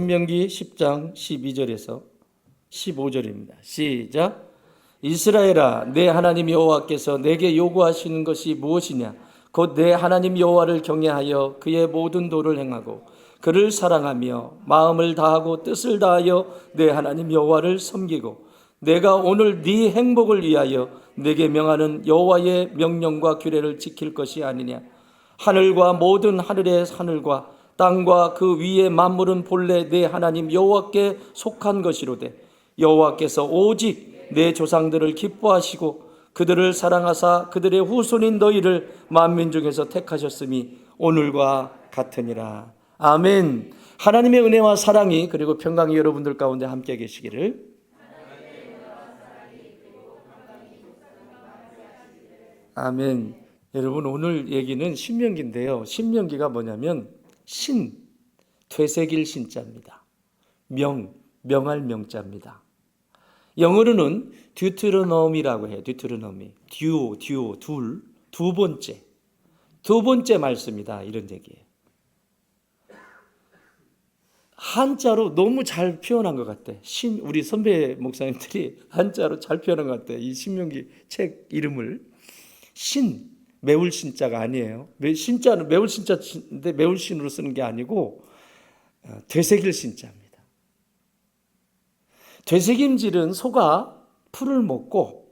신명기 10장 12절에서 15절입니다. 시작. 이스라엘아, 내 하나님 여호와께서 내게 요구하시는 것이 무엇이냐? 곧 내 하나님 여호와를 경외하여 그의 모든 도를 행하고 그를 사랑하며 마음을 다하고 뜻을 다하여 내 하나님 여호와를 섬기고 내가 오늘 네 행복을 위하여 내게 명하는 여호와의 명령과 규례를 지킬 것이 아니냐? 하늘과 모든 하늘의 하늘과 땅과 그 위의 만물은 본래 내 하나님 여호와께 속한 것이로되 여호와께서 오직 내 조상들을 기뻐하시고 그들을 사랑하사 그들의 후손인 너희를 만민 중에서 택하셨음이 오늘과 같으니라. 아멘. 하나님의 은혜와 사랑이 그리고 평강이 여러분들 가운데 함께 계시기를. 아멘. 여러분, 오늘 얘기는 신명기인데요. 신명기가 뭐냐면 신, 되새길 신자입니다. 명할 명자입니다. 영어로는 듀트로노미라고 해요. 듀트로노미. 두 번째 말씀이다, 이런 얘기예요. 한자로 너무 잘 표현한 것 같아. 우리 선배 목사님들이 한자로 잘 표현한 것 같아. 이 신명기 책 이름을. 매울 신자가 아니에요. 신자는 매울 신자인데 매울 신으로 쓰는 게 아니고 되새길 신자입니다. 되새김질은 소가 풀을 먹고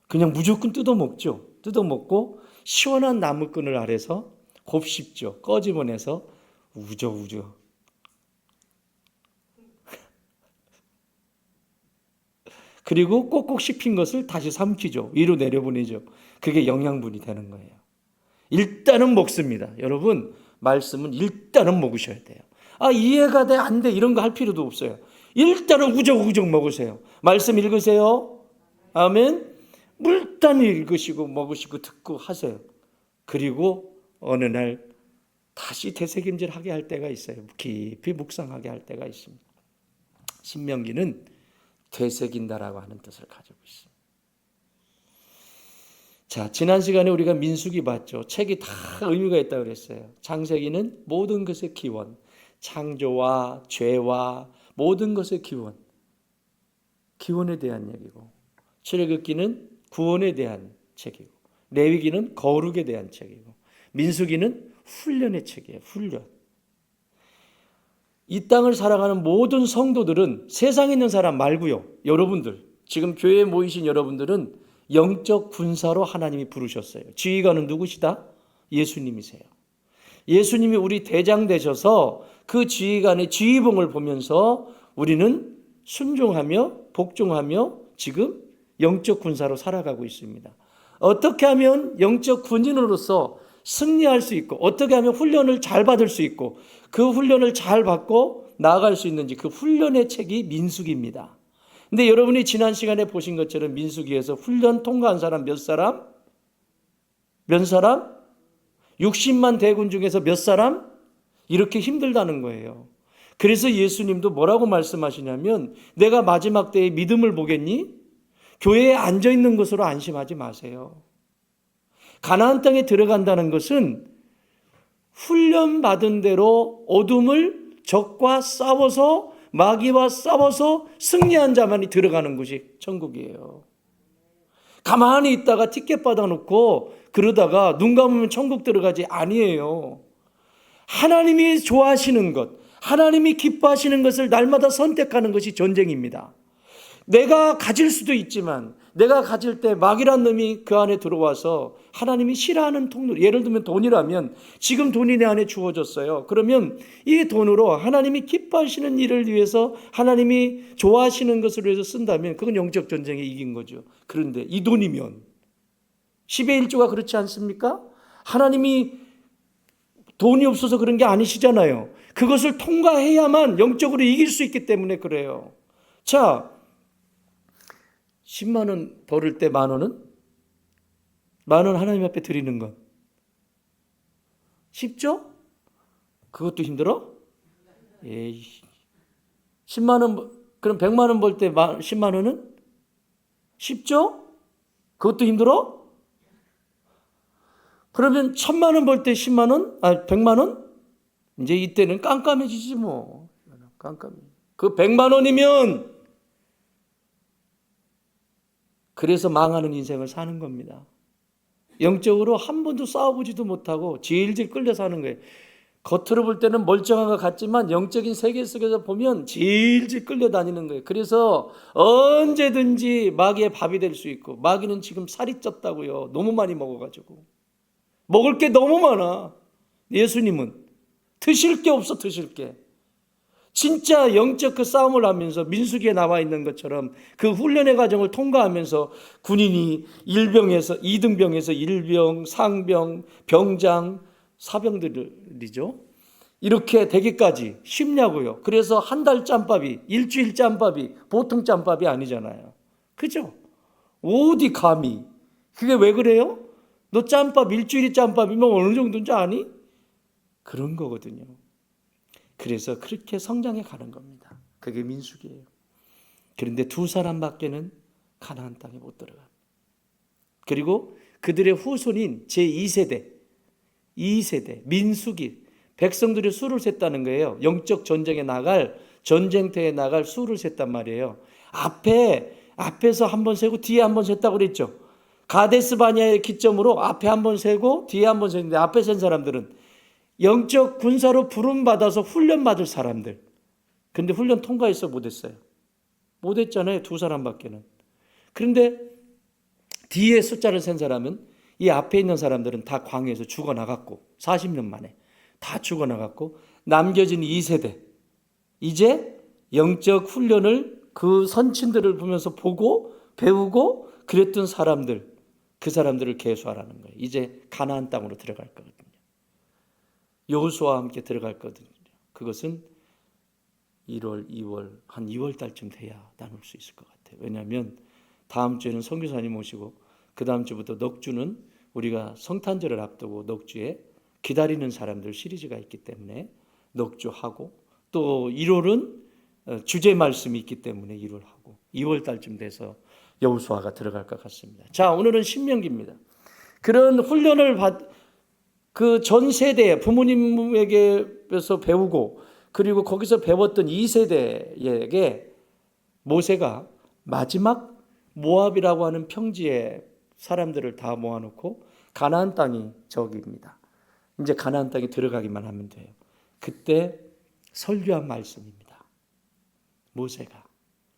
그냥 무조건 뜯어먹죠. 뜯어먹고 시원한 나무끈을 아래서 곱씹죠. 꺼집어내서 우저 그리고 꼭꼭 씹힌 것을 다시 삼키죠. 위로 내려보내죠. 그게 영양분이 되는 거예요. 일단은 먹습니다. 여러분, 말씀은 일단은 먹으셔야 돼요. 이해가 돼, 안 돼, 이런 거 할 필요도 없어요. 일단은 우적우적 먹으세요. 말씀 읽으세요. 아멘. 일단 읽으시고 먹으시고 듣고 하세요. 그리고 어느 날 다시 되새김질 하게 할 때가 있어요. 깊이 묵상하게 할 때가 있습니다. 신명기는 되새긴다라고 하는 뜻을 가지고 있습니다. 자, 지난 시간에 우리가 민수기 봤죠. 책이 다 의미가 있다고 그랬어요. 창세기는 모든 것의 기원, 창조와 죄와 모든 것의 기원에 대한 얘기고, 출애굽기는 구원에 대한 책이고, 레위기는 거룩에 대한 책이고, 민수기는 훈련의 책이에요. 훈련. 이 땅을 살아가는 모든 성도들은 세상에 있는 사람 말고요. 여러분들, 지금 교회에 모이신 여러분들은 영적 군사로 하나님이 부르셨어요. 지휘관은 누구시다? 예수님이세요. 예수님이 우리 대장 되셔서 그 지휘관의 지휘봉을 보면서 우리는 순종하며 복종하며 지금 영적 군사로 살아가고 있습니다. 어떻게 하면 영적 군인으로서 승리할 수 있고, 어떻게 하면 훈련을 잘 받을 수 있고, 그 훈련을 잘 받고 나아갈 수 있는지, 그 훈련의 책이 민수기입니다. 근데 여러분이 지난 시간에 보신 것처럼 민수기에서 훈련 통과한 사람 몇 사람? 60만 대군 중에서 몇 사람? 이렇게 힘들다는 거예요. 그래서 예수님도 뭐라고 말씀하시냐면, 내가 마지막 때에 믿음을 보겠니? 교회에 앉아있는 것으로 안심하지 마세요. 가나안 땅에 들어간다는 것은 훈련받은 대로 어둠을 적과 싸워서 마귀와 싸워서 승리한 자만이 들어가는 곳이 천국이에요. 가만히 있다가 티켓 받아놓고 그러다가 눈 감으면 천국 들어가지 아니에요. 하나님이 좋아하시는 것, 하나님이 기뻐하시는 것을 날마다 선택하는 것이 전쟁입니다. 내가 가질 수도 있지만 내가 가질 때 마귀란 놈이 그 안에 들어와서 하나님이 싫어하는 통로, 예를 들면 돈이라면 지금 돈이 내 안에 주어졌어요. 그러면 이 돈으로 하나님이 기뻐하시는 일을 위해서 하나님이 좋아하시는 것을 위해서 쓴다면 그건 영적 전쟁에 이긴 거죠. 그런데 이 돈이면 10의 1조가 그렇지 않습니까? 하나님이 돈이 없어서 그런 게 아니시잖아요. 그것을 통과해야만 영적으로 이길 수 있기 때문에 그래요. 자, 10만 원 벌을 때 만 원은? 만 원 하나님 앞에 드리는 것 쉽죠? 그것도 힘들어? 에이. 10만 원, 그럼 100만 원 벌 때 10만 원은? 쉽죠? 그것도 힘들어? 그러면 1000만 원 벌 때 10만 원? 100만 원? 이제 이때는 깜깜해지지 뭐. 깜깜이. 그 100만 원이면 그래서 망하는 인생을 사는 겁니다. 영적으로 한 번도 싸워보지도 못하고 질질 끌려 사는 거예요. 겉으로 볼 때는 멀쩡한 것 같지만 영적인 세계 속에서 보면 질질 끌려다니는 거예요. 그래서 언제든지 마귀의 밥이 될 수 있고, 마귀는 지금 살이 쪘다고요. 너무 많이 먹어가지고. 먹을 게 너무 많아. 예수님은 드실 게 없어. 드실 게. 진짜 영적 그 싸움을 하면서 민수기에 나와 있는 것처럼 그 훈련의 과정을 통과하면서 군인이 1병에서 2등병에서 1병, 상병, 병장, 사병들이죠. 이렇게 되기까지 쉽냐고요. 그래서 한 달 짬밥이, 일주일 짬밥이 보통 짬밥이 아니잖아요. 그죠? 어디 감히. 그게 왜 그래요? 너 짬밥 일주일이 짬밥이면 어느 정도인지 아니? 그런 거거든요. 그래서 그렇게 성장해 가는 겁니다. 그게 민수기예요. 그런데 두 사람밖에는 가나안 땅에 못 들어갑니다. 그리고 그들의 후손인 제2세대, 2세대, 민수기, 백성들이 수를 셌다는 거예요. 영적 전쟁에 나갈, 전쟁터에 나갈 수를 셌단 말이에요. 앞에서 한 번 세고 뒤에 한 번 셌다고 그랬죠. 가데스 바네아의 기점으로 앞에 한 번 세고 뒤에 한 번 셌는데 앞에 센 사람들은 영적 군사로 부름받아서 훈련받을 사람들. 근데 훈련 통과해서 못했어요. 못했잖아요. 두 사람밖에는. 그런데 뒤에 숫자를 센 사람은 이 앞에 있는 사람들은 다 광야에서 죽어나갔고 40년 만에 다 죽어나갔고 남겨진 2세대. 이제 영적 훈련을 그 선친들을 보면서 보고 배우고 그랬던 사람들, 그 사람들을 계수하라는 거예요. 이제 가나안 땅으로 들어갈 거거든요. 여호수아와 함께 들어갈 거거든요. 그것은 1월, 2월, 한 2월 달쯤 돼야 나눌 수 있을 것 같아요. 왜냐하면 다음 주에는 선교사님 오시고 그 다음 주부터 넉주는 우리가 성탄절을 앞두고 넉주에 기다리는 사람들 시리즈가 있기 때문에 넉주하고 또 1월은 주제 말씀이 있기 때문에 1월 하고 2월 달쯤 돼서 여호수아가 들어갈 것 같습니다. 자, 오늘은 신명기입니다. 그런 훈련을 그 전 세대 부모님에게서 배우고 그리고 거기서 배웠던 2세대에게 모세가 마지막 모압이라고 하는 평지에 사람들을 다 모아놓고 가나안 땅이 저기입니다. 이제 가나안 땅에 들어가기만 하면 돼요. 그때 설교한 말씀입니다.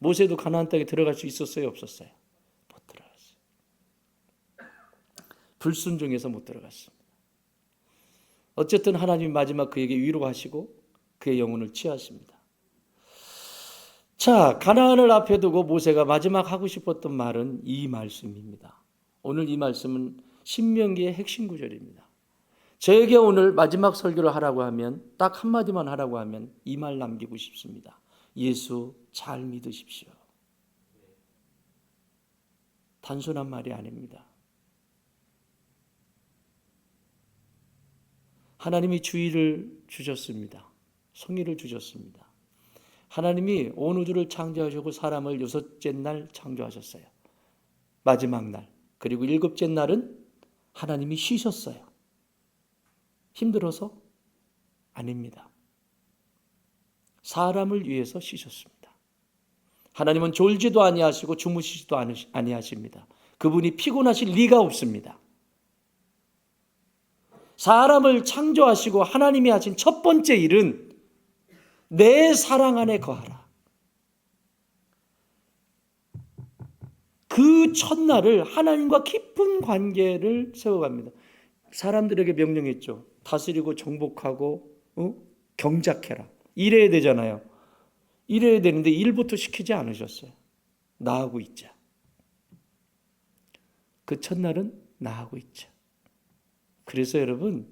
모세도 가나안 땅에 들어갈 수 있었어요, 없었어요? 못 들어갔어요. 불순종해서 못 들어갔습니다. 어쨌든 하나님이 마지막 그에게 위로하시고 그의 영혼을 취하십니다. 자, 가나안을 앞에 두고 모세가 마지막 하고 싶었던 말은 이 말씀입니다. 오늘 이 말씀은 신명기의 핵심 구절입니다. 저에게 오늘 마지막 설교를 하라고 하면 딱 한마디만 하라고 하면 이 말 남기고 싶습니다. 예수 잘 믿으십시오. 단순한 말이 아닙니다. 하나님이 주의를 주셨습니다. 성의를 주셨습니다. 하나님이 온 우주를 창조하시고 사람을 6째 날 창조하셨어요. 마지막 날. 그리고 7째 날은 하나님이 쉬셨어요. 힘들어서? 아닙니다. 사람을 위해서 쉬셨습니다. 하나님은 졸지도 아니하시고 주무시지도 아니하십니다. 그분이 피곤하실 리가 없습니다. 사람을 창조하시고 하나님이 하신 첫 번째 일은 내 사랑 안에 거하라. 그 첫날을 하나님과 깊은 관계를 세워갑니다. 사람들에게 명령했죠. 다스리고 정복하고 경작해라. 이래야 되잖아요. 이래야 되는데 일부터 시키지 않으셨어요. 나하고 있자. 그 첫날은 나하고 있자. 그래서 여러분,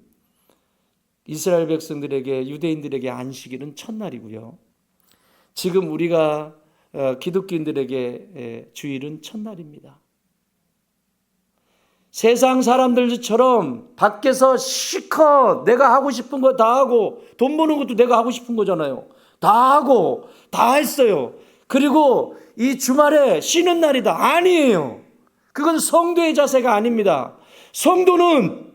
이스라엘 백성들에게, 유대인들에게 안식일은 첫날이고요. 지금 우리가 기독교인들에게 주일은 첫날입니다. 세상 사람들처럼 밖에서 시커 내가 하고 싶은 거 다 하고 돈 버는 것도 내가 하고 싶은 거잖아요. 다 하고 다 했어요. 그리고 이 주말에 쉬는 날이다. 아니에요. 그건 성도의 자세가 아닙니다. 성도는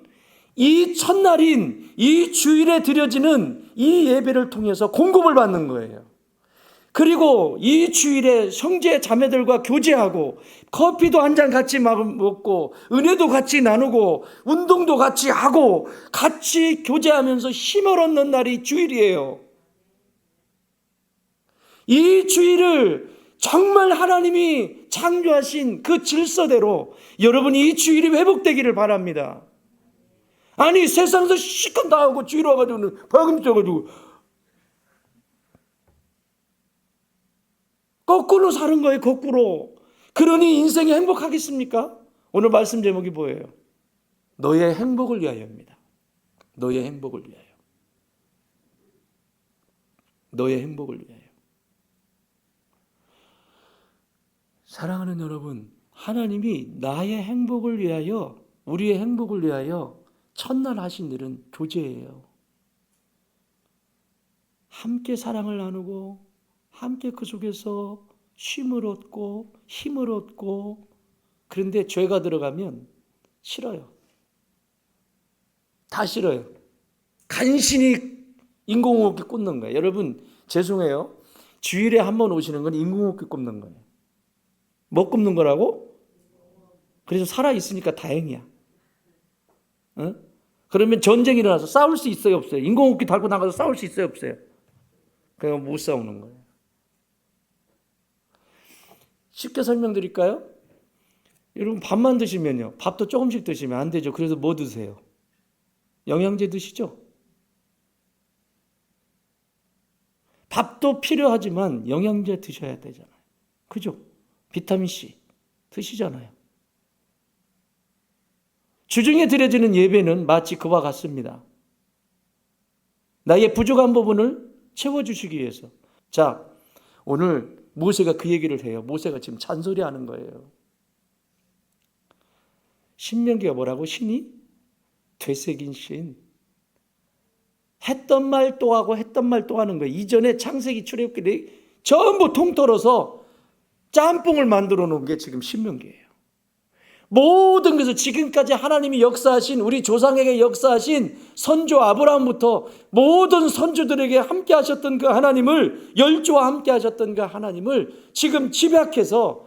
이 첫날인 이 주일에 드려지는 이 예배를 통해서 공급을 받는 거예요. 그리고 이 주일에 형제 자매들과 교제하고 커피도 한 잔 같이 먹고 은혜도 같이 나누고 운동도 같이 하고 같이 교제하면서 힘을 얻는 날이 주일이에요. 이 주일을 정말 하나님이 창조하신 그 질서대로 여러분이 이 주일이 회복되기를 바랍니다. 아니 세상에서 시컷 나오고 주일 와가지고는 벌금 줘가지고 거꾸로 사는 거예요. 거꾸로. 그러니 인생이 행복하겠습니까? 오늘 말씀 제목이 뭐예요? 너의 행복을 위하여입니다. 너의 행복을 위하여. 너의 행복을 위하여. 사랑하는 여러분, 하나님이 나의 행복을 위하여, 우리의 행복을 위하여 첫날 하신 일은 교제예요. 함께 사랑을 나누고 함께 그 속에서 쉼을 얻고 힘을 얻고. 그런데 죄가 들어가면 싫어요. 다 싫어요. 간신히 인공호흡기 꽂는 거예요. 여러분 죄송해요. 주일에 한 번 오시는 건 인공호흡기 꽂는 거예요. 뭐 꼽는 거라고? 그래서 살아있으니까 다행이야. 어? 그러면 전쟁이 일어나서 싸울 수 있어요 없어요? 인공호흡기 달고 나가서 싸울 수 있어요 없어요? 그냥 못 싸우는 거예요. 쉽게 설명드릴까요? 여러분 밥만 드시면요, 밥도 조금씩 드시면 안 되죠. 그래서 뭐 드세요? 영양제 드시죠. 밥도 필요하지만 영양제 드셔야 되잖아요. 그죠? 비타민C 드시잖아요. 주중에 드려지는 예배는 마치 그와 같습니다. 나의 부족한 부분을 채워주시기 위해서. 자, 오늘 모세가 그 얘기를 해요. 모세가 지금 잔소리하는 거예요. 신명기가 뭐라고? 신이 되새긴 신. 했던 말 또 하고 했던 말 또 하는 거예요. 이전에 창세기 출애굽기 전부 통틀어서 짬뽕을 만들어 놓은 게 지금 신명기예요. 모든 것을 지금까지 하나님이 역사하신, 우리 조상에게 역사하신 선조 아브라함부터 모든 선조들에게 함께 하셨던 그 하나님을, 열조와 함께 하셨던 그 하나님을 지금 집약해서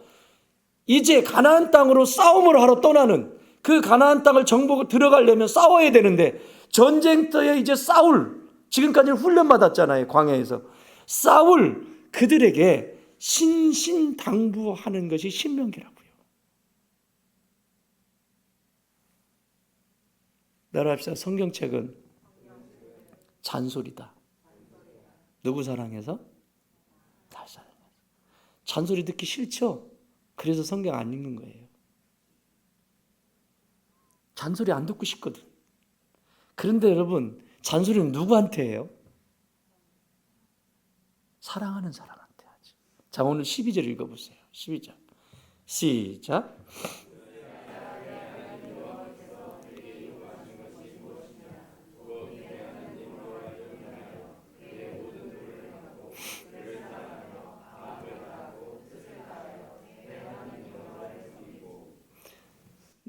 이제 가나안 땅으로 싸움을 하러 떠나는, 그 가나안 땅을 정복을 들어가려면 싸워야 되는데 전쟁터에 이제 싸울, 지금까지는 훈련받았잖아요. 광야에서 싸울 그들에게 신신당부하는 것이 신명기라고요. 따라합시다. 성경책은 잔소리다. 누구 사랑해서? 나 사랑해서. 잔소리 듣기 싫죠? 그래서 성경 안 읽는 거예요. 잔소리 안 듣고 싶거든. 그런데 여러분, 잔소리는 누구한테 해요? 사랑하는 사람한테 하지. 자, 오늘 12절 읽어보세요. 12절. 시작.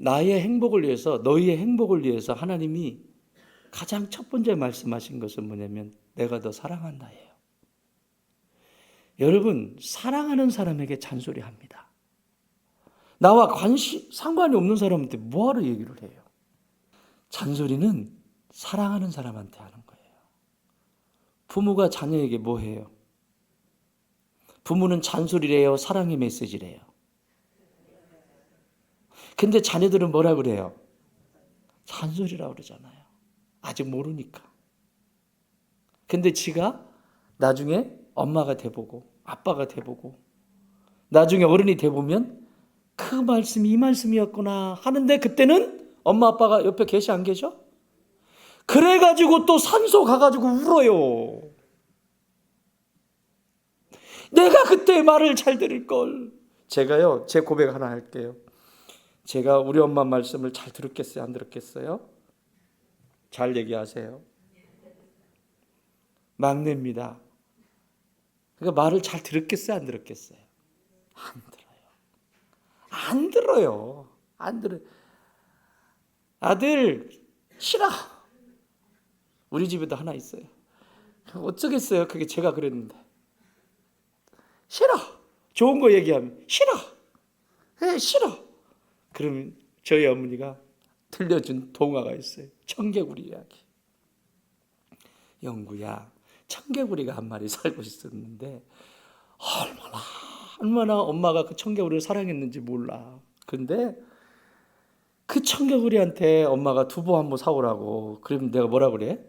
나의 행복을 위해서, 너희의 행복을 위해서 하나님이 가장 첫 번째 말씀하신 것은 뭐냐면 내가 너 사랑한다예요. 여러분, 사랑하는 사람에게 잔소리합니다. 나와 상관이 없는 사람한테 뭐하러 얘기를 해요? 잔소리는 사랑하는 사람한테 하는 거예요. 부모가 자녀에게 뭐 해요? 부모는 잔소리를 해요? 사랑의 메시지를 해요? 근데 자녀들은 뭐라 그래요? 잔소리라고 그러잖아요. 아직 모르니까. 근데 지가 나중에 엄마가 돼보고 아빠가 돼보고 나중에 어른이 돼보면 그 말씀이 이 말씀이었구나 하는데 그때는 엄마 아빠가 옆에 계시 안 계셔? 그래가지고 또 산소 가가지고 울어요. 내가 그때 말을 잘 들을 걸. 제가요, 제 고백 하나 할게요. 제가 우리 엄마 말씀을 잘 들었겠어요? 안 들었겠어요? 잘 얘기하세요. 막내입니다. 그러니까 말을 잘 들었겠어요? 안 들었겠어요? 안 들어요. 안 들어요. 안 들어요. 아들 싫어. 우리 집에도 하나 있어요. 어쩌겠어요. 그게 제가 그랬는데. 싫어. 좋은 거 얘기하면 싫어. 싫어. 그러면 저희 어머니가 들려준 동화가 있어요. 청개구리 이야기. 영구야, 청개구리가 한 마리 살고 있었는데 얼마나 엄마가 그 청개구리를 사랑했는지 몰라. 근데 그 청개구리한테 엄마가 두부 한 번 사오라고. 그러면 내가 뭐라 그래?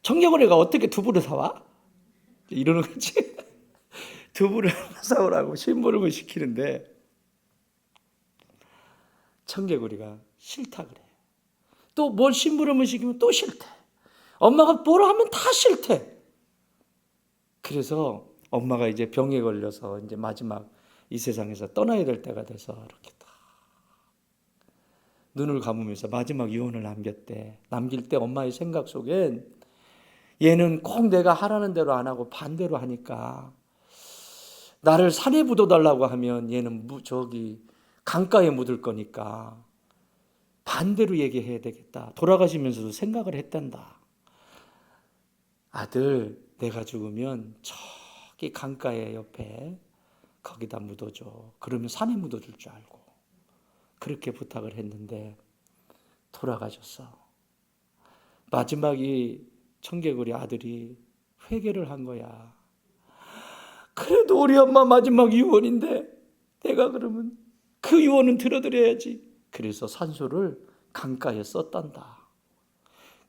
청개구리가 어떻게 두부를 사와? 이러는 거지. 두부를 사오라고 심부름을 시키는데 청개구리가 싫다 그래. 또 뭘 심부름을 시키면 또 싫대. 엄마가 뭐라 하면 다 싫대. 그래서 엄마가 이제 병에 걸려서 이제 마지막 이 세상에서 떠나야 될 때가 돼서 이렇게 딱 눈을 감으면서 마지막 유언을 남겼대. 남길 때 엄마의 생각 속엔 얘는 꼭 내가 하라는 대로 안 하고 반대로 하니까 나를 산에 묻어달라고 하면 얘는 저기 강가에 묻을 거니까 반대로 얘기해야 되겠다. 돌아가시면서도 생각을 했단다. 아들, 내가 죽으면 저기 강가에 옆에 거기다 묻어줘. 그러면 산에 묻어줄 줄 알고 그렇게 부탁을 했는데 돌아가셨어. 마지막이 청개구리 아들이 회개를 한 거야. 그래도 우리 엄마 마지막 유언인데 내가 그러면 그 유언은 들어드려야지. 그래서 산소를 강가에 썼단다.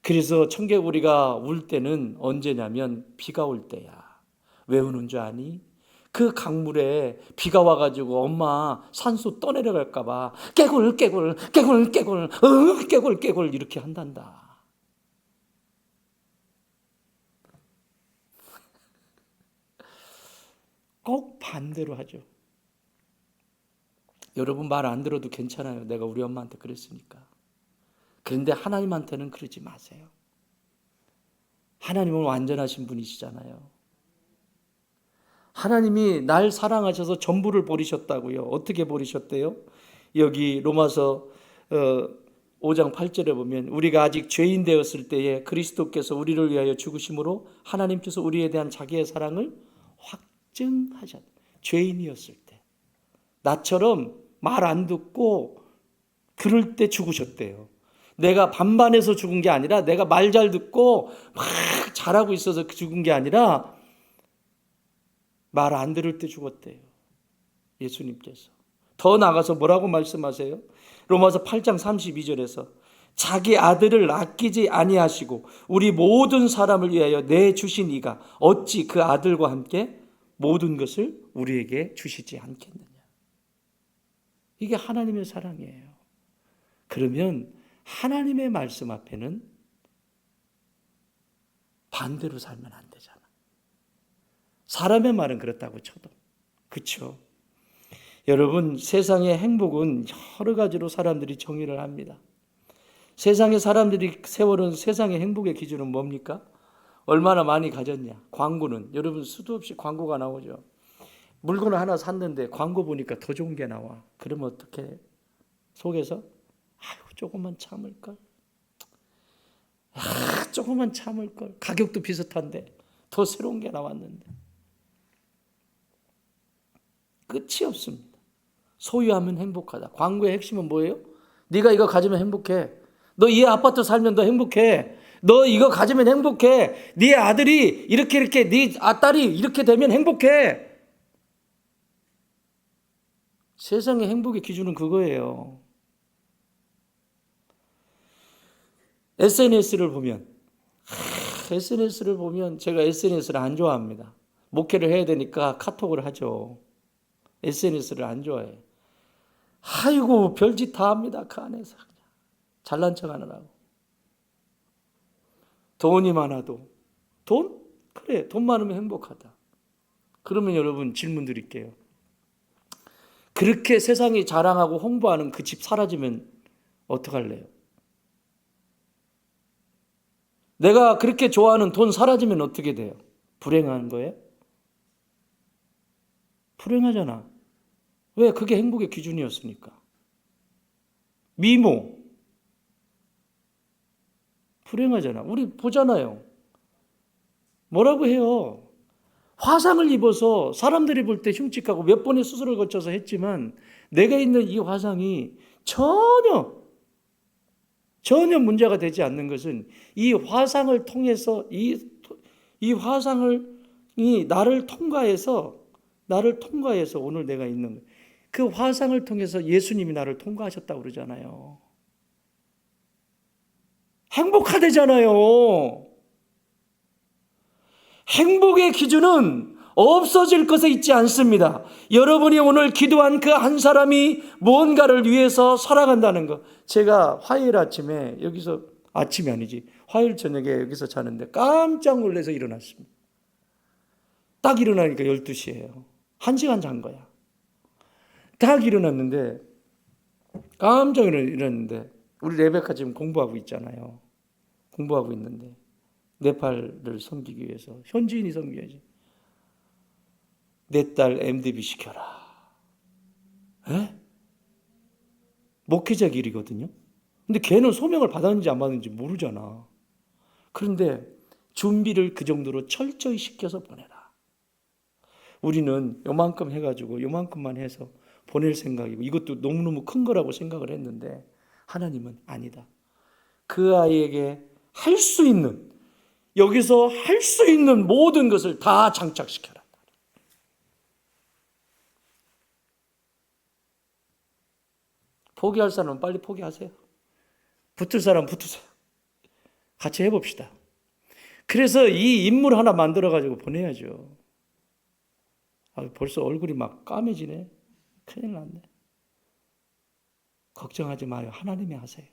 그래서 청개구리가 울 때는 언제냐면 비가 올 때야. 왜 우는 줄 아니? 그 강물에 비가 와가지고 엄마 산소 떠내려갈까 봐 깨굴 깨굴 깨굴 깨굴 깨굴 깨굴 이렇게 한단다. 꼭 반대로 하죠. 여러분 말 안 들어도 괜찮아요. 내가 우리 엄마한테 그랬으니까. 그런데 하나님한테는 그러지 마세요. 하나님은 완전하신 분이시잖아요. 하나님이 날 사랑하셔서 전부를 버리셨다고요. 어떻게 버리셨대요? 여기 로마서 5장 8절에 보면 우리가 아직 죄인 되었을 때에 그리스도께서 우리를 위하여 죽으심으로 하나님께서 우리에 대한 자기의 사랑을 확증하셨다. 죄인이었을 때 나처럼 말 안 듣고 그럴 때 죽으셨대요. 내가 반반해서 죽은 게 아니라 내가 말 잘 듣고 막 잘하고 있어서 죽은 게 아니라 말 안 들을 때 죽었대요. 예수님께서. 더 나가서 뭐라고 말씀하세요? 로마서 8장 32절에서 자기 아들을 아끼지 아니하시고 우리 모든 사람을 위하여 내주신 이가 어찌 그 아들과 함께 모든 것을 우리에게 주시지 않겠느냐. 이게 하나님의 사랑이에요. 그러면 하나님의 말씀 앞에는 반대로 살면 안 되잖아. 사람의 말은 그렇다고 쳐도. 그렇죠? 여러분, 세상의 행복은 여러 가지로 사람들이 정의를 합니다. 세상의 사람들이 세월은 세상의 행복의 기준은 뭡니까? 얼마나 많이 가졌냐. 광고는 여러분 수도 없이 광고가 나오죠. 물건을 하나 샀는데 광고 보니까 더 좋은 게 나와. 그러면 어떻게 속에서 아유 조금만 참을걸. 조금만 참을걸. 가격도 비슷한데 더 새로운 게 나왔는데. 끝이 없습니다. 소유하면 행복하다. 광고의 핵심은 뭐예요? 네가 이거 가지면 행복해. 너 이 아파트 살면 너 행복해. 너 이거 가지면 행복해. 네 아들이 이렇게 네 딸이 이렇게 되면 행복해. 세상의 행복의 기준은 그거예요. SNS를 보면 제가 SNS를 안 좋아합니다. 목회를 해야 되니까 카톡을 하죠. SNS를 안 좋아해. 아이고 별짓 다 합니다. 그 안에서 그냥 잘난 척하느라고. 돈이 많아도 돈? 그래 돈 많으면 행복하다. 그러면 여러분 질문 드릴게요. 그렇게 세상이 자랑하고 홍보하는 그 집 사라지면 어떡할래요? 내가 그렇게 좋아하는 돈 사라지면 어떻게 돼요? 불행한 거예요? 불행하잖아. 왜? 그게 행복의 기준이었으니까. 미모. 불행하잖아. 우리 보잖아요. 뭐라고 해요? 화상을 입어서 사람들이 볼 때 흉측하고 몇 번의 수술을 거쳐서 했지만 내가 있는 이 화상이 전혀 문제가 되지 않는 것은 이 화상을 통해서 이 화상이 나를 통과해서 오늘 내가 있는 거예요. 그 화상을 통해서 예수님이 나를 통과하셨다고 그러잖아요. 행복하대잖아요. 행복의 기준은 없어질 것에 있지 않습니다. 여러분이 오늘 기도한 그 한 사람이 무언가를 위해서 살아간다는 것. 제가 화요일 아침에 여기서, 아침이 아니지, 화요일 저녁에 여기서 자는데 깜짝 놀라서 일어났습니다. 딱 일어나니까 12시예요. 1시간 잔 거야. 딱 일어났는데, 깜짝 일어났는데, 우리 레베카 지금 공부하고 있잖아요. 공부하고 있는데 네팔을 섬기기 위해서 현지인이 섬겨야지. 내 딸 MDB 시켜라. 에? 목회자 길이거든요. 근데 걔는 소명을 받았는지 안 받았는지 모르잖아. 그런데 준비를 그 정도로 철저히 시켜서 보내라. 우리는 요만큼 해가지고 요만큼만 해서 보낼 생각이고 이것도 너무너무 큰 거라고 생각을 했는데 하나님은 아니다. 그 아이에게 할 수 있는, 여기서 할 수 있는 모든 것을 다 장착시켜라. 포기할 사람은 빨리 포기하세요. 붙을 사람 붙으세요. 같이 해봅시다. 그래서 이 인물 하나 만들어가지고 보내야죠. 벌써 얼굴이 막 까매지네. 큰일 났네. 걱정하지 마요. 하나님이 하세요.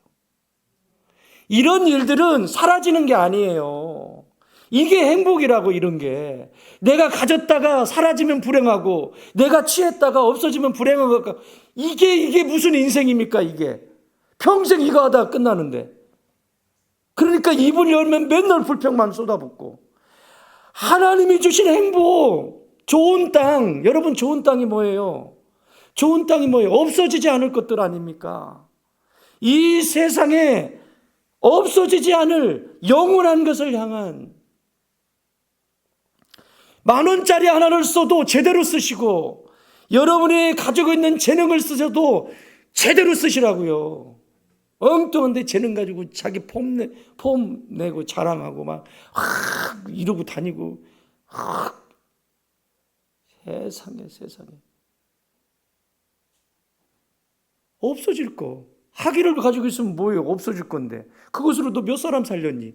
이런 일들은 사라지는 게 아니에요. 이게 행복이라고. 이런 게 내가 가졌다가 사라지면 불행하고 내가 취했다가 없어지면 불행한 것. 이게 무슨 인생입니까? 이게 평생 이거 하다가 끝나는데. 그러니까 입을 열면 맨날 불평만 쏟아붓고. 하나님이 주신 행복, 좋은 땅. 여러분, 좋은 땅이 뭐예요? 좋은 땅이 뭐예요? 없어지지 않을 것들 아닙니까? 이 세상에 없어지지 않을 영원한 것을 향한, 10,000원짜리 하나를 써도 제대로 쓰시고 여러분이 가지고 있는 재능을 쓰셔도 제대로 쓰시라고요. 엉뚱한데 재능 가지고 자기 폼 내고 자랑하고 막 이러고 다니고. 세상에 없어질 거. 학위를 가지고 있으면 뭐예요? 없어질 건데. 그것으로 너 몇 사람 살렸니?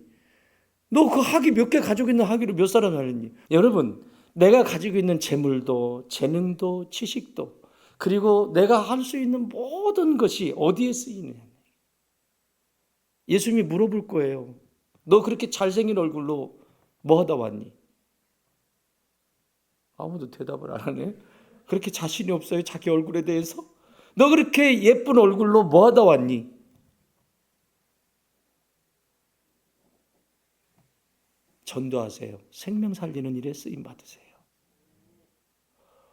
너 그 학위 몇 개 가지고 있는 학위로 몇 사람 살렸니? 여러분, 내가 가지고 있는 재물도 재능도 지식도 그리고 내가 할 수 있는 모든 것이 어디에 쓰이느냐. 예수님이 물어볼 거예요. 너 그렇게 잘생긴 얼굴로 뭐 하다 왔니? 아무도 대답을 안 하네. 그렇게 자신이 없어요? 자기 얼굴에 대해서? 너 그렇게 예쁜 얼굴로 뭐 하다 왔니? 전도하세요. 생명 살리는 일에 쓰임 받으세요.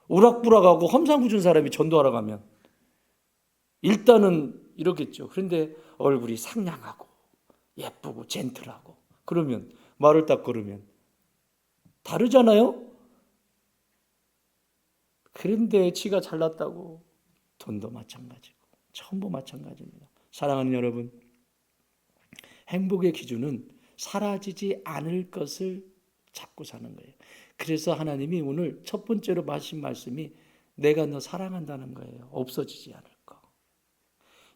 우락부락하고 험상궂은 사람이 전도하러 가면 일단은 이러겠죠. 그런데 얼굴이 상냥하고 예쁘고 젠틀하고 그러면, 말을 딱 걸으면 다르잖아요. 그런데 지가 잘났다고 돈도 마찬가지고 처음도 마찬가지입니다. 사랑하는 여러분, 행복의 기준은 사라지지 않을 것을 잡고 사는 거예요. 그래서 하나님이 오늘 첫 번째로 하신 말씀이 내가 너 사랑한다는 거예요. 없어지지 않을 거.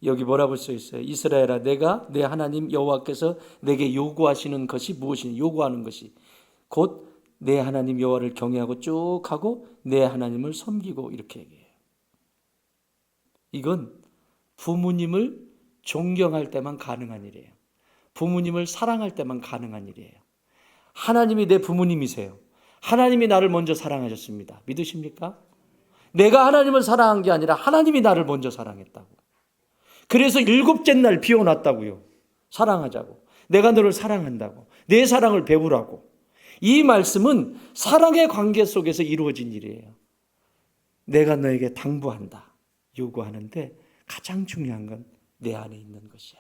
여기 뭐라고 써 있어요? 이스라엘아, 내가 내 하나님 여호와께서 내게 요구하시는 것이 무엇이냐? 요구하는 것이 곧 내 하나님 여호와를 경외하고 쭉 하고 내 하나님을 섬기고, 이렇게 얘기해요. 이건 부모님을 존경할 때만 가능한 일이에요. 부모님을 사랑할 때만 가능한 일이에요. 하나님이 내 부모님이세요. 하나님이 나를 먼저 사랑하셨습니다. 믿으십니까? 내가 하나님을 사랑한 게 아니라 하나님이 나를 먼저 사랑했다고. 그래서 7째 날 비워놨다고요. 사랑하자고. 내가 너를 사랑한다고. 내 사랑을 배우라고. 이 말씀은 사랑의 관계 속에서 이루어진 일이에요. 내가 너에게 당부한다, 요구하는데 가장 중요한 건 내 안에 있는 것이야.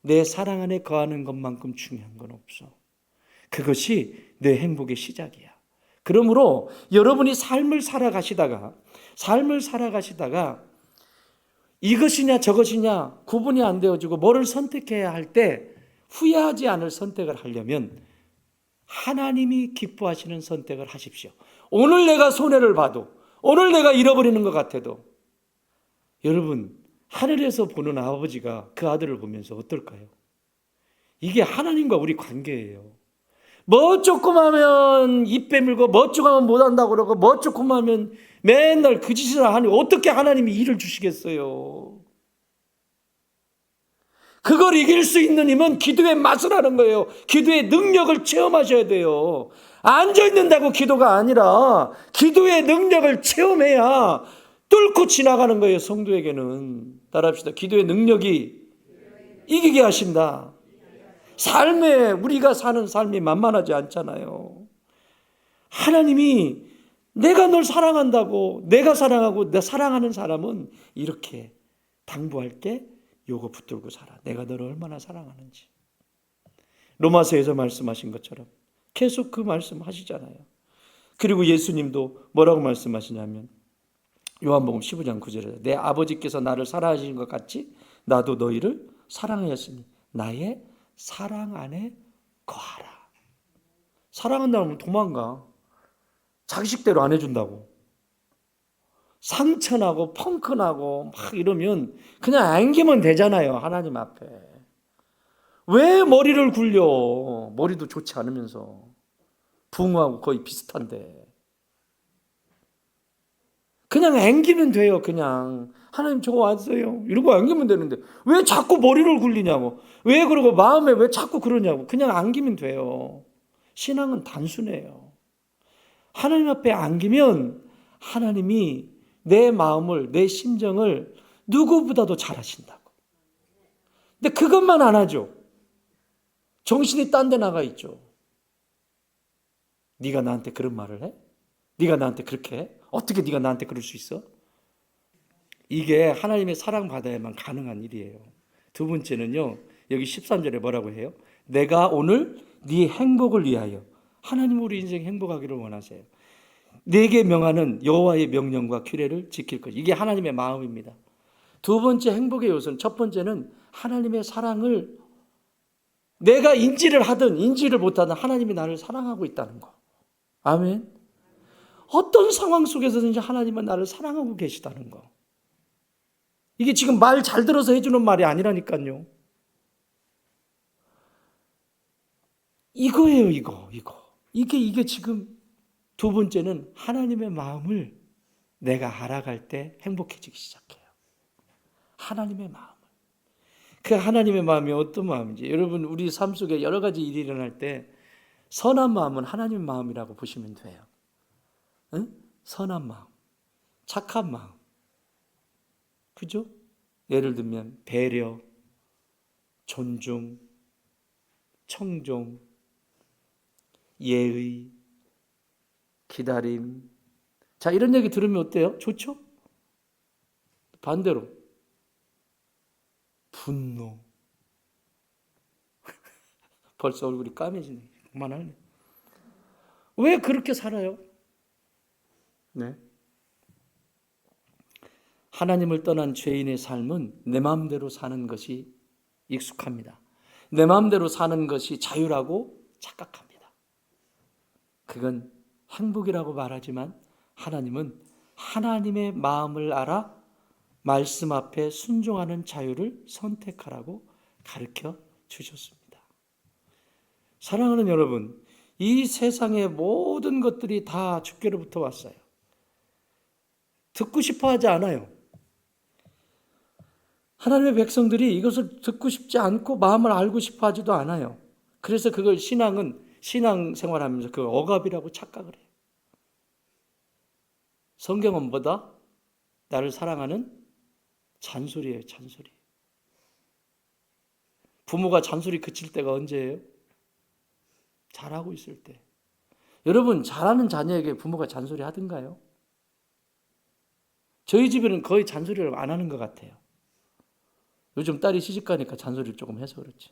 내 사랑 안에 거하는 것만큼 중요한 건 없어. 그것이 내 행복의 시작이야. 그러므로 여러분이 삶을 살아가시다가 이것이냐 저것이냐 구분이 안 되어지고 뭐를 선택해야 할 때 후회하지 않을 선택을 하려면 하나님이 기뻐하시는 선택을 하십시오. 오늘 내가 손해를 봐도, 오늘 내가 잃어버리는 것 같아도, 여러분 하늘에서 보는 아버지가 그 아들을 보면서 어떨까요? 이게 하나님과 우리 관계예요. 뭐 조금 하면 입 빼물고 뭐 조금 하면 못한다고 그러고 뭐 조금 하면 맨날 그 짓을 하니 어떻게 하나님이 일을 주시겠어요? 그걸 이길 수 있는 힘은 기도의 맛을 하는 거예요. 기도의 능력을 체험하셔야 돼요. 앉아있는다고 기도가 아니라 기도의 능력을 체험해야 뚫고 지나가는 거예요. 성도에게는. 따라합시다. 기도의 능력이 이기게 하신다. 삶에 우리가 사는 삶이 만만하지 않잖아요. 하나님이 내가 널 사랑한다고, 내가 사랑하고 내 사랑하는 사람은 이렇게 당부할게, 요거 붙들고 살아. 내가 너를 얼마나 사랑하는지. 로마서에서 말씀하신 것처럼 계속 그 말씀 하시잖아요. 그리고 예수님도 뭐라고 말씀하시냐면 요한복음 15장 9절에 내 아버지께서 나를 사랑하시는 것 같이 나도 너희를 사랑하였으니 나의 사랑 안에 거하라. 사랑한다면 도망가. 자기식대로 안 해준다고. 상처나고 펑크나고 막 이러면 그냥 안기면 되잖아요. 하나님 앞에. 왜 머리를 굴려? 머리도 좋지 않으면서. 붕어하고 거의 비슷한데. 그냥 앵기면 돼요. 그냥 하나님 저거 왔어요 이러고 앵기면 되는데 왜 자꾸 머리를 굴리냐고, 왜 그러고 마음에 왜 자꾸 그러냐고. 그냥 안기면 돼요. 신앙은 단순해요. 하나님 앞에 안기면 하나님이 내 마음을, 내 심정을 누구보다도 잘 하신다고. 근데 그것만 안 하죠. 정신이 딴 데 나가 있죠. 네가 나한테 그런 말을 해? 네가 나한테 그렇게 해? 어떻게 네가 나한테 그럴 수 있어? 이게 하나님의 사랑받아야만 가능한 일이에요. 두 번째는요, 여기 13절에 뭐라고 해요? 내가 오늘 네 행복을 위하여. 하나님 우리 인생 행복하기를 원하세요. 네게 명하는 여호와의 명령과 규례를 지킬 것. 이게 하나님의 마음입니다. 두 번째 행복의 요소는, 첫 번째는 하나님의 사랑을 내가 인지를 하든 인지를 못하든 하나님이 나를 사랑하고 있다는 거. 아멘. 어떤 상황 속에서든지 하나님은 나를 사랑하고 계시다는 거. 이게 지금 말 잘 들어서 해주는 말이 아니라니까요. 이거예요, 이거. 이게 지금 두 번째는 하나님의 마음을 내가 알아갈 때 행복해지기 시작해요. 하나님의 마음을. 그 하나님의 마음이 어떤 마음인지, 여러분 우리 삶 속에 여러 가지 일이 일어날 때 선한 마음은 하나님의 마음이라고 보시면 돼요. 응? 선한 마음, 착한 마음, 그죠? 예를 들면 배려, 존중, 청종, 예의, 기다림. 자, 이런 얘기 들으면 어때요? 좋죠? 반대로 분노. 벌써 얼굴이 까매지네. 그만할래. 왜 그렇게 살아요? 네. 하나님을 떠난 죄인의 삶은 내 마음대로 사는 것이 익숙합니다. 내 마음대로 사는 것이 자유라고 착각합니다. 그건 행복이라고 말하지만 하나님은 하나님의 마음을 알아 말씀 앞에 순종하는 자유를 선택하라고 가르쳐 주셨습니다. 사랑하는 여러분, 이 세상의 모든 것들이 다 주께로부터 왔어요. 듣고 싶어 하지 않아요. 하나님의 백성들이 이것을 듣고 싶지 않고 마음을 알고 싶어 하지도 않아요. 그래서 그걸 신앙생활하면서 그 억압이라고 착각을 해요. 성경은 뭐다? 나를 사랑하는 잔소리예요, 잔소리. 부모가 잔소리 그칠 때가 언제예요? 잘하고 있을 때. 여러분, 잘하는 자녀에게 부모가 잔소리 하던가요? 저희 집에는 거의 잔소리를 안 하는 것 같아요. 요즘 딸이 시집가니까 잔소리를 조금 해서 그렇지.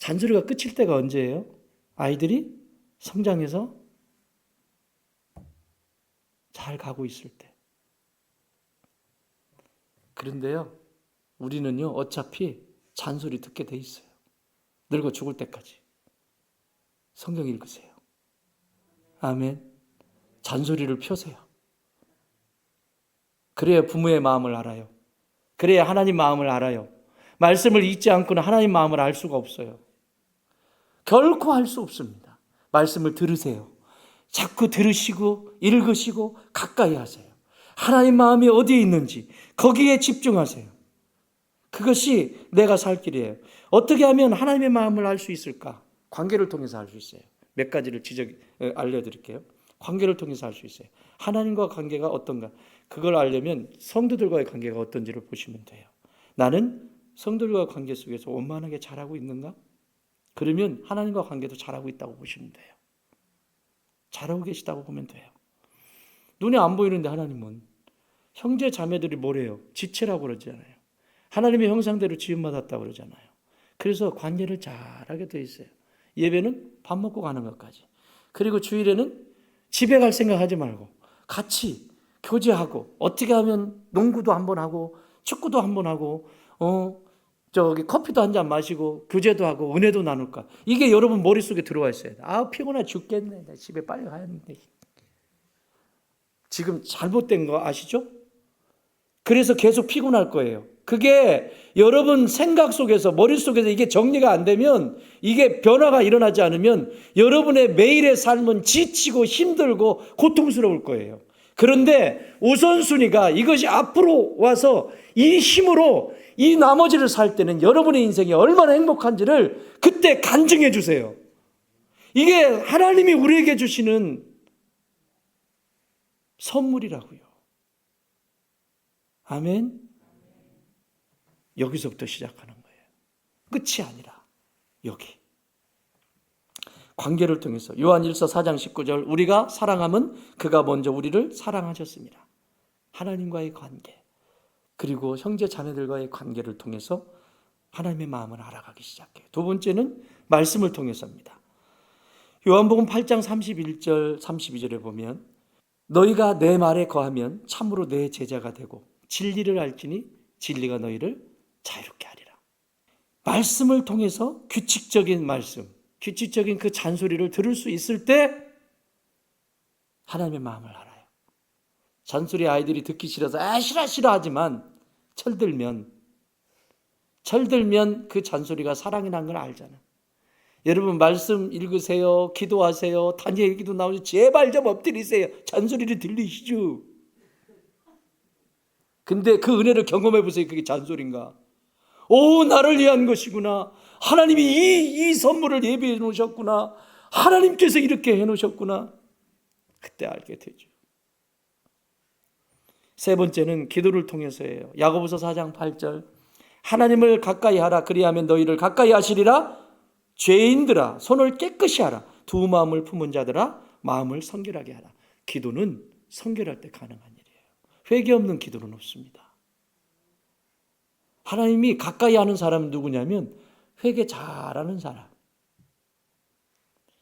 잔소리가 끝일 때가 언제예요? 아이들이 성장해서 잘 가고 있을 때. 그런데요, 우리는요, 어차피 잔소리 듣게 돼 있어요. 늙어 죽을 때까지. 성경 읽으세요. 아멘. 잔소리를 펴세요. 그래야 부모의 마음을 알아요. 그래야 하나님 마음을 알아요. 말씀을 읽지 않고는 하나님 마음을 알 수가 없어요. 결코 알 수 없습니다. 말씀을 들으세요. 자꾸 들으시고 읽으시고 가까이 하세요. 하나님 마음이 어디에 있는지 거기에 집중하세요. 그것이 내가 살 길이에요. 어떻게 하면 하나님의 마음을 알 수 있을까? 관계를 통해서 알 수 있어요. 몇 가지를 알려드릴게요. 관계를 통해서 알 수 있어요. 하나님과 관계가 어떤가? 그걸 알려면 성도들과의 관계가 어떤지를 보시면 돼요. 나는 성도들과 관계 속에서 원만하게 잘하고 있는가? 그러면 하나님과 관계도 잘하고 있다고 보시면 돼요. 잘하고 계시다고 보면 돼요. 눈에 안 보이는데 하나님은 형제 자매들이 뭐래요? 지체라고 그러잖아요. 하나님의 형상대로 지음받았다고 그러잖아요. 그래서 관계를 잘하게 돼 있어요. 예배는 밥 먹고 가는 것까지. 그리고 주일에는 집에 갈 생각하지 말고 같이 교제하고 어떻게 하면 농구도 한번 하고 축구도 한번 하고 커피도 한 잔 마시고 교제도 하고 은혜도 나눌까. 이게 여러분 머릿속에 들어와 있어야 돼. 아, 피곤해 죽겠네. 나 집에 빨리 가야 하는데. 지금 잘못된 거 아시죠? 그래서 계속 피곤할 거예요. 그게 여러분 생각 속에서 머릿속에서 이게 정리가 안 되면, 이게 변화가 일어나지 않으면 여러분의 매일의 삶은 지치고 힘들고 고통스러울 거예요. 그런데 우선순위가 이것이 앞으로 와서 이 힘으로 이 나머지를 살 때는 여러분의 인생이 얼마나 행복한지를 그때 간증해 주세요. 이게 하나님이 우리에게 주시는 선물이라고요. 아멘. 여기서부터 시작하는 거예요. 끝이 아니라 여기. 관계를 통해서 요한 1서 4장 19절 우리가 사랑함은 그가 먼저 우리를 사랑하셨습니다. 하나님과의 관계, 그리고 형제 자매들과의 관계를 통해서 하나님의 마음을 알아가기 시작해요. 두 번째는 말씀을 통해서입니다. 요한복음 8장 31절 32절에 보면 너희가 내 말에 거하면 참으로 내 제자가 되고 진리를 알지니 진리가 너희를 자유롭게 하리라. 말씀을 통해서 규칙적인 말씀, 규칙적인 그 잔소리를 들을 수 있을 때 하나님의 마음을 알아요. 잔소리 아이들이 듣기 싫어서 싫어 하지만 철들면 그 잔소리가 사랑이라는 걸 알잖아. 여러분 말씀 읽으세요. 기도하세요. 다니엘 기도 나오죠. 제발 좀 엎드리세요. 잔소리를 들리시죠. 근데 그 은혜를 경험해 보세요. 그게 잔소리인가? 오, 나를 위한 것이구나. 하나님이 이 선물을 예비해 놓으셨구나. 하나님께서 이렇게 해 놓으셨구나. 그때 알게 되죠. 세 번째는 기도를 통해서예요. 야고보서 4장 8절 하나님을 가까이 하라. 그리하면 너희를 가까이 하시리라. 죄인들아 손을 깨끗이 하라. 두 마음을 품은 자들아 마음을 성결하게 하라. 기도는 성결할 때 가능한 일이에요. 회개 없는 기도는 없습니다. 하나님이 가까이 하는 사람은 누구냐면 회개 잘하는 사람.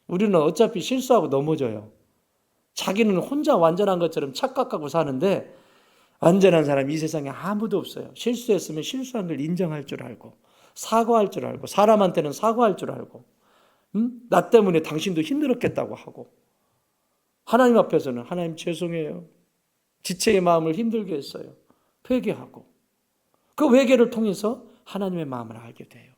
우리는 어차피 실수하고 넘어져요. 자기는 혼자 완전한 것처럼 착각하고 사는데 완전한 사람 이 세상에 아무도 없어요. 실수했으면 실수한 걸 인정할 줄 알고 사과할 줄 알고 사람한테는 사과할 줄 알고 나 때문에 당신도 힘들었겠다고 하고 하나님 앞에서는 하나님 죄송해요. 지체의 마음을 힘들게 했어요. 회개하고 그 회개를 통해서 하나님의 마음을 알게 돼요.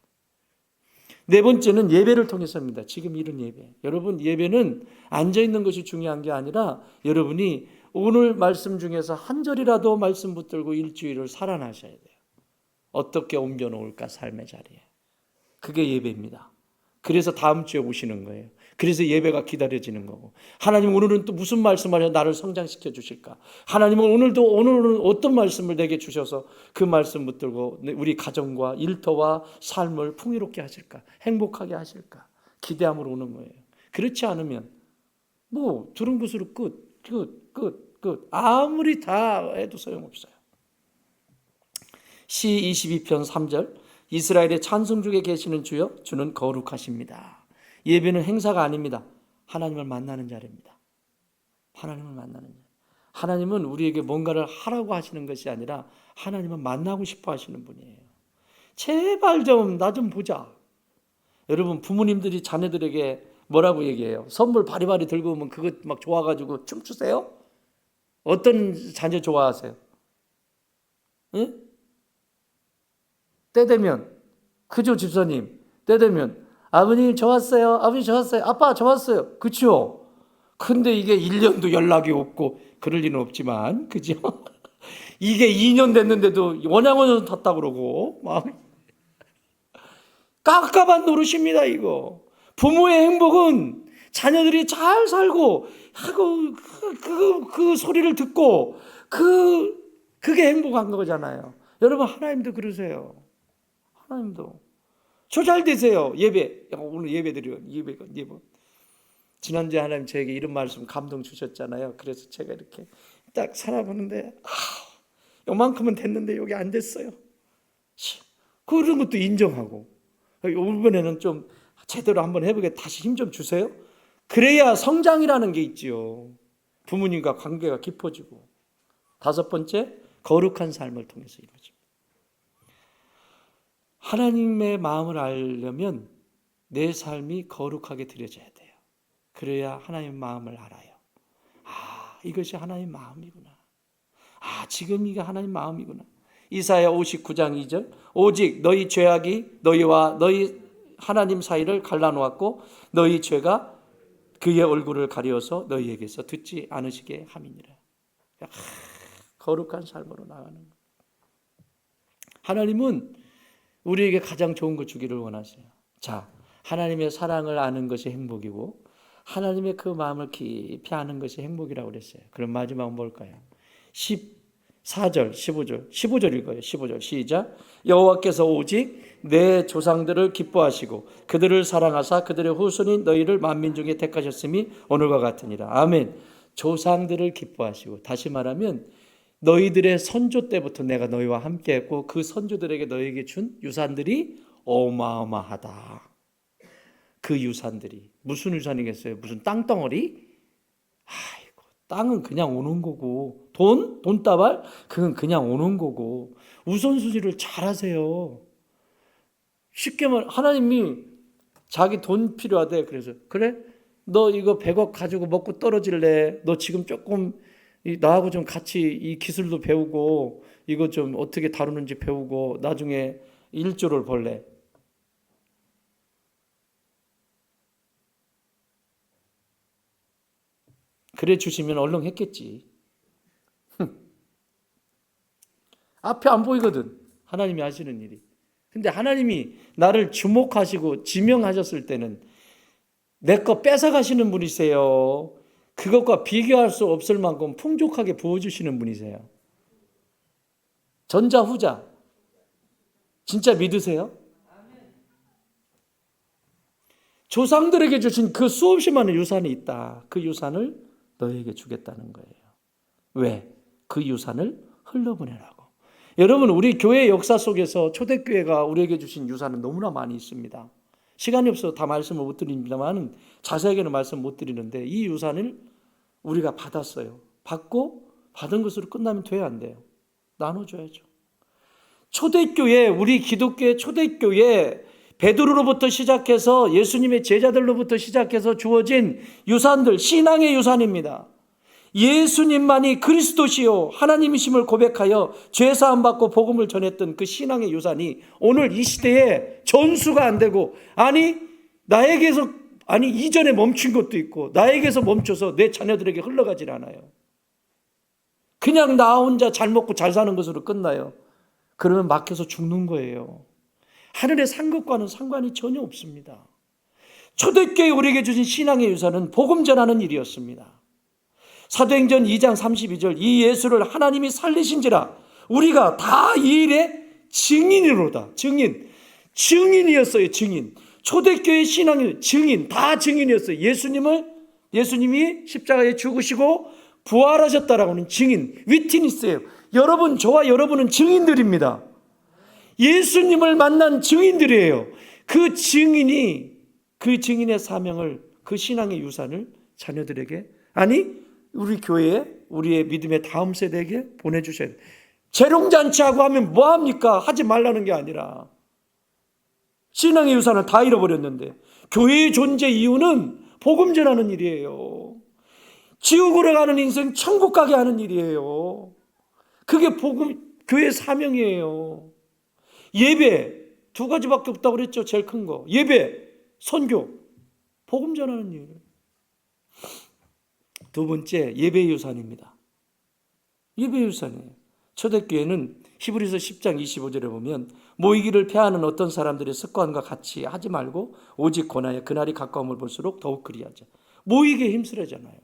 네 번째는 예배를 통해서입니다. 지금 이런 예배. 여러분 예배는 앉아있는 것이 중요한 게 아니라 여러분이 오늘 말씀 중에서 한 절이라도 말씀 붙들고 일주일을 살아나셔야 돼요. 어떻게 옮겨놓을까 삶의 자리에. 그게 예배입니다. 그래서 다음 주에 오시는 거예요. 그래서 예배가 기다려지는 거고 하나님 오늘은 또 무슨 말씀을 해 나를 성장시켜 주실까. 하나님은 오늘은 어떤 말씀을 내게 주셔서 그 말씀 붙들고 우리 가정과 일터와 삶을 풍요롭게 하실까 행복하게 하실까 기대함으로 오는 거예요. 그렇지 않으면 뭐 들은 것으로 끝. 아무리 다 해도 소용없어요. 시 22편 3절 이스라엘의 찬송 중에 계시는 주여, 주는 거룩하십니다. 예배는 행사가 아닙니다. 하나님을 만나는 자리입니다. 하나님을 만나는 자리. 하나님은 우리에게 뭔가를 하라고 하시는 것이 아니라 하나님은 만나고 싶어 하시는 분이에요. 제발 좀 나 좀 보자. 여러분, 부모님들이 자녀들에게 뭐라고 얘기해요? 선물 바리바리 들고 오면 그거 막 좋아가지고 춤추세요? 어떤 자녀 좋아하세요? 응? 때 되면, 그죠, 집사님? 때 되면 아버님 좋았어요. 아버님 좋았어요. 아빠 좋았어요. 그렇죠? 근데 이게 1년도 연락이 없고 그럴 리는 없지만, 그죠? 이게 2년 됐는데도 원양어선 탔다 그러고 막 깝깝한 노릇입니다. 이거 부모의 행복은 자녀들이 잘 살고 하고 그 소리를 듣고 그게 행복한 거잖아요. 여러분, 하나님도 그러세요. 하나님도 저 잘 되세요. 예배, 오늘 예배 드려요. 예배. 지난주에 하나님 저에게 이런 말씀 감동 주셨잖아요. 그래서 제가 이렇게 딱 살아보는데 요만큼은 됐는데 여기 안 됐어요. 그런 것도 인정하고 이번에는 좀 제대로 한번 해보게, 다시 힘 좀 주세요. 그래야 성장이라는 게 있지요. 부모님과 관계가 깊어지고. 5번째, 거룩한 삶을 통해서 이루어집니다. 하나님의 마음을 알려면 내 삶이 거룩하게 드려져야 돼요. 그래야 하나님의 마음을 알아요. 이것이 하나님의 마음이구나. 지금 이게 하나님의 마음이구나. 이사야 59장 2절, 오직 너희 죄악이 너희와 너희 하나님 사이를 갈라놓았고 너희 죄가 그의 얼굴을 가려서 너희에게서 듣지 않으시게 함이니라. 거룩한 삶으로 나가는 거예요. 하나님은 우리에게 가장 좋은 거 주기를 원하세요. 자, 하나님의 사랑을 아는 것이 행복이고 하나님의 그 마음을 깊이 아는 것이 행복이라고 그랬어요. 그럼 마지막은 뭘까요? 14절, 15절 읽어요. 15절 시작. 여호와께서 오직 내 조상들을 기뻐하시고 그들을 사랑하사 그들의 후손인 너희를 만민 중에 택하셨음이 오늘과 같으니라. 아멘. 조상들을 기뻐하시고, 다시 말하면 너희들의 선조 때부터 내가 너희와 함께 했고 그 선조들에게 너희에게 준 유산들이 어마어마하다. 그 유산들이 무슨 유산이겠어요? 무슨 땅덩어리? 아이고, 땅은 그냥 오는 거고 돈다발? 그건 그냥 오는 거고 우선순위를 잘 하세요. 쉽게 말, 하나님이 자기 돈 필요하대. 그래서 그래? 너 이거 100억 가지고 먹고 떨어질래? 너 지금 조금 나하고 좀 같이 이 기술도 배우고 이거 좀 어떻게 다루는지 배우고 나중에 1조를 벌래? 그래 주시면 얼른 했겠지. 앞에 안 보이거든, 하나님이 하시는 일이. 근데 하나님이 나를 주목하시고 지명하셨을 때는 내 거 뺏어가시는 분이세요. 그것과 비교할 수 없을 만큼 풍족하게 부어주시는 분이세요. 전자 후자 진짜 믿으세요? 조상들에게 주신 그 수없이 많은 유산이 있다. 그 유산을 너에게 주겠다는 거예요. 왜? 그 유산을 흘러보내라고. 여러분, 우리 교회 역사 속에서 초대교회가 우리에게 주신 유산은 너무나 많이 있습니다. 시간이 없어서 다 말씀을 못 드립니다만 자세하게는 말씀 못 드리는데 이 유산을 우리가 받았어요. 받고 받은 것으로 끝나면 돼야 안 돼요. 나눠줘야죠. 초대교회, 우리 기독교의 초대교회, 베드로로부터 시작해서 예수님의 제자들로부터 시작해서 주어진 유산들, 신앙의 유산입니다. 예수님만이 그리스도시요 하나님이심을 고백하여 죄사함 받고 복음을 전했던 그 신앙의 유산이 오늘 이 시대에 전수가 안 되고, 이전에 멈춘 것도 있고 나에게서 멈춰서 내 자녀들에게 흘러가질 않아요. 그냥 나 혼자 잘 먹고 잘 사는 것으로 끝나요. 그러면 막혀서 죽는 거예요. 하늘의 산 것과는 상관이 전혀 없습니다. 초대교회 우리에게 주신 신앙의 유산은 복음 전하는 일이었습니다. 사도행전 2장 32절, 이 예수를 하나님이 살리신지라 우리가 다 이 일의 증인이로다. 증인이었어요. 증인. 초대교회 신앙의 증인, 다 증인이었어요. 예수님이 십자가에 죽으시고 부활하셨다라고 하는 증인, 위트니스예요. 여러분, 저와 여러분은 증인들입니다. 예수님을 만난 증인들이에요. 그 증인의 사명을, 그 신앙의 유산을 자녀들에게, 아니 우리 교회에, 우리의 믿음의 다음 세대에게 보내주셔야 돼요. 재롱잔치하고 하면 뭐합니까? 하지 말라는 게 아니라 신앙의 유산을 다 잃어버렸는데, 교회의 존재 이유는 복음 전하는 일이에요. 지옥으로 가는 인생 천국 가게 하는 일이에요. 그게 복음, 교회의 사명이에요. 예배 두 가지밖에 없다고 그랬죠. 제일 큰 거 예배, 선교, 복음 전하는 일. 두 번째, 예배 유산입니다. 예배 유산이에요. 초대교회는 히브리서 10장 25절에 보면 모이기를 패하는 어떤 사람들의 습관과 같이 하지 말고 오직 권하여 그날이 가까움을 볼수록 더욱 그리하자. 모이기에 힘쓰려잖아요.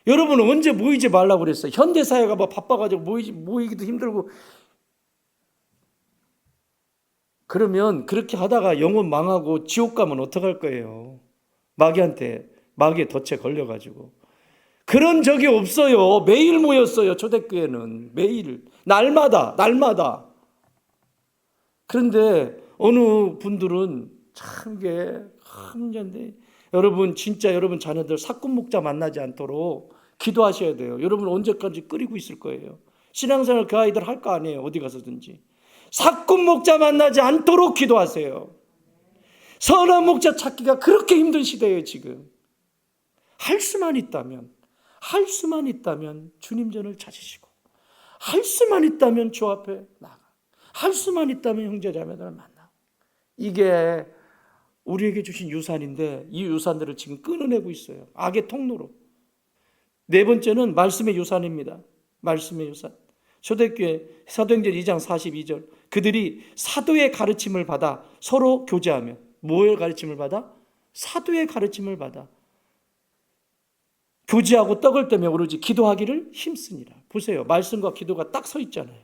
여러분은 언제 모이지 말라고 그랬어요? 현대사회가 뭐 바빠가지고 모이기도 힘들고. 그러면 그렇게 하다가 영혼 망하고 지옥 가면 어떡할 거예요? 마귀의 덫에 걸려가지고. 그런 적이 없어요. 매일 모였어요. 초대교회는 매일, 날마다. 그런데 어느 분들은 참 이게 큰 문제인데, 여러분 진짜 여러분 자녀들 사꾼 목자 만나지 않도록 기도하셔야 돼요. 여러분 언제까지 끓이고 있을 거예요? 신앙생활 그 아이들 할 거 아니에요. 어디 가서든지. 사꾼 목자 만나지 않도록 기도하세요. 선한 목자 찾기가 그렇게 힘든 시대예요. 지금 할 수만 있다면 주님 전을 찾으시고, 할 수만 있다면 주 앞에 나가, 할 수만 있다면 형제자매들을 만나. 이게 우리에게 주신 유산인데, 이 유산들을 지금 끊어내고 있어요. 악의 통로로. 네 번째는 말씀의 유산입니다. 말씀의 유산. 초대교회 사도행전 2장 42절, 그들이 사도의 가르침을 받아 서로 교제하며. 뭐의 가르침을 받아? 사도의 가르침을 받아 교제하고 떡을 떼며 오로지 기도하기를 힘쓰니라. 보세요. 말씀과 기도가 딱 서 있잖아요.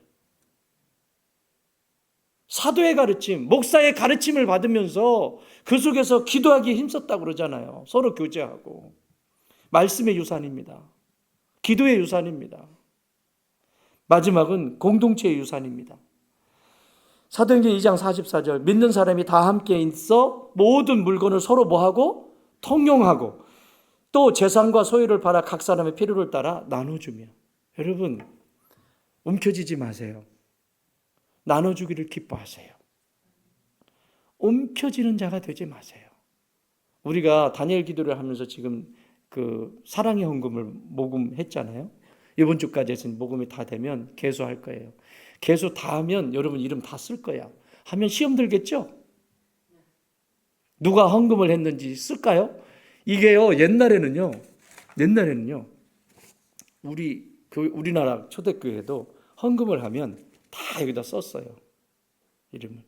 사도의 가르침, 목사의 가르침을 받으면서 그 속에서 기도하기에 힘썼다고 그러잖아요. 서로 교제하고. 말씀의 유산입니다. 기도의 유산입니다. 마지막은 공동체의 유산입니다. 사도행전 2장 44절, 믿는 사람이 다 함께 있어 모든 물건을 서로 뭐하고? 통용하고, 또 재산과 소유를 팔아 각 사람의 필요를 따라 나눠주며. 여러분 움켜쥐지 마세요. 나눠주기를 기뻐하세요. 움켜쥐는 자가 되지 마세요. 우리가 다니엘 기도를 하면서 지금 그 사랑의 헌금을 모금했잖아요. 이번 주까지 해서 모금이 다 되면 개수할 거예요. 개수 다 하면 여러분 이름 다 쓸 거야. 하면 시험 들겠죠? 누가 헌금을 했는지 쓸까요? 이게요, 옛날에는요, 우리나라 초대교회도 헌금을 하면 다 여기다 썼어요. 이름을.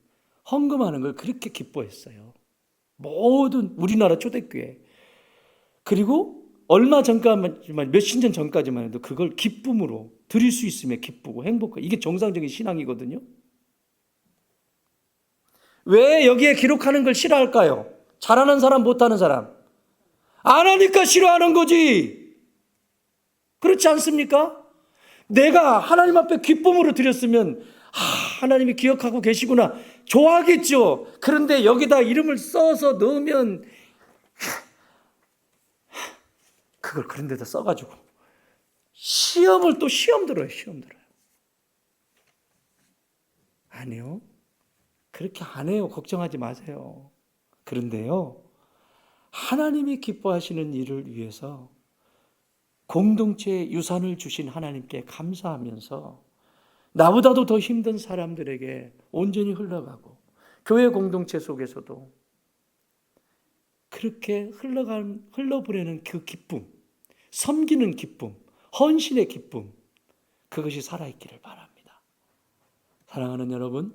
헌금하는 걸 그렇게 기뻐했어요. 모든 우리나라 초대교회. 그리고 얼마 전까지만, 몇십 년 전까지만 해도 그걸 기쁨으로 드릴 수 있으면 기쁘고 행복하고, 이게 정상적인 신앙이거든요. 왜 여기에 기록하는 걸 싫어할까요? 잘하는 사람, 못하는 사람. 안 하니까 싫어하는 거지. 그렇지 않습니까? 내가 하나님 앞에 기쁨으로 드렸으면 하나님이 기억하고 계시구나, 좋아하겠죠. 그런데 여기다 이름을 써서 넣으면 그걸 그런 데다 써가지고 시험 들어요. 아니요, 그렇게 안 해요. 걱정하지 마세요. 그런데요, 하나님이 기뻐하시는 일을 위해서 공동체의 유산을 주신 하나님께 감사하면서 나보다도 더 힘든 사람들에게 온전히 흘러가고, 교회 공동체 속에서도 그렇게 흘러보내는 그 기쁨, 섬기는 기쁨, 헌신의 기쁨, 그것이 살아있기를 바랍니다. 사랑하는 여러분,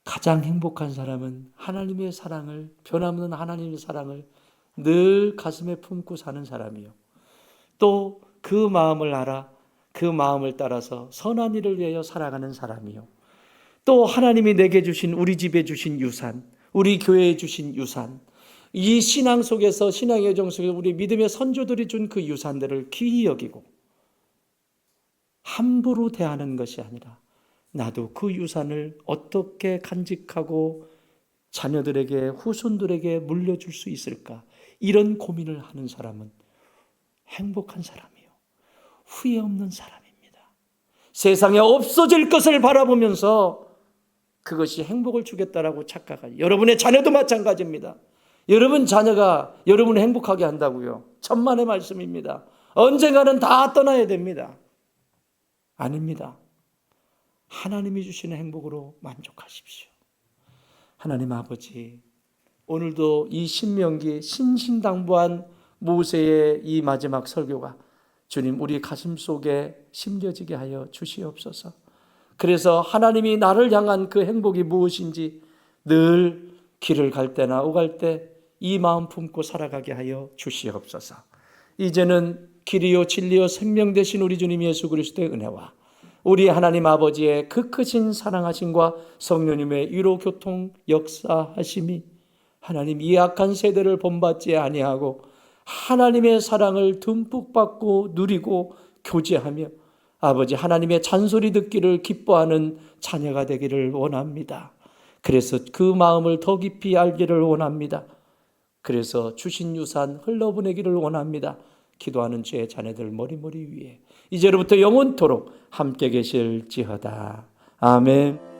가장 행복한 사람은 하나님의 사랑을, 변함없는 하나님의 사랑을 늘 가슴에 품고 사는 사람이요, 또 그 마음을 알아 그 마음을 따라서 선한 일을 위하여 살아가는 사람이요, 또 하나님이 내게 주신, 우리 집에 주신 유산, 우리 교회에 주신 유산, 이 신앙 속에서, 신앙의 여정 속에서 우리 믿음의 선조들이 준 그 유산들을 귀히 여기고 함부로 대하는 것이 아니라 나도 그 유산을 어떻게 간직하고 자녀들에게, 후손들에게 물려줄 수 있을까? 이런 고민을 하는 사람은 행복한 사람이요, 후회 없는 사람입니다. 세상에 없어질 것을 바라보면서 그것이 행복을 주겠다라고 착각하죠. 여러분의 자녀도 마찬가지입니다. 여러분 자녀가 여러분을 행복하게 한다고요? 천만의 말씀입니다. 언젠가는 다 떠나야 됩니다. 아닙니다. 하나님이 주시는 행복으로 만족하십시오. 하나님 아버지, 오늘도 이 신명기 신신당부한 모세의 이 마지막 설교가 주님 우리 가슴 속에 심겨지게 하여 주시옵소서. 그래서 하나님이 나를 향한 그 행복이 무엇인지 늘 길을 갈 때나 오갈 때 이 마음 품고 살아가게 하여 주시옵소서. 이제는 길이요 진리요 생명 되신 우리 주님 예수 그리스도의 은혜와 우리 하나님 아버지의 그 크신 사랑하심과 성령님의 위로 교통 역사하심이 하나님 이 악한 세대를 본받지 아니하고 하나님의 사랑을 듬뿍 받고 누리고 교제하며 아버지 하나님의 잔소리 듣기를 기뻐하는 자녀가 되기를 원합니다. 그래서 그 마음을 더 깊이 알기를 원합니다. 그래서 주신 유산 흘러보내기를 원합니다. 기도하는 주의 자녀들 머리머리 위에 이제로부터 영원토록 함께 계실지어다. 아멘.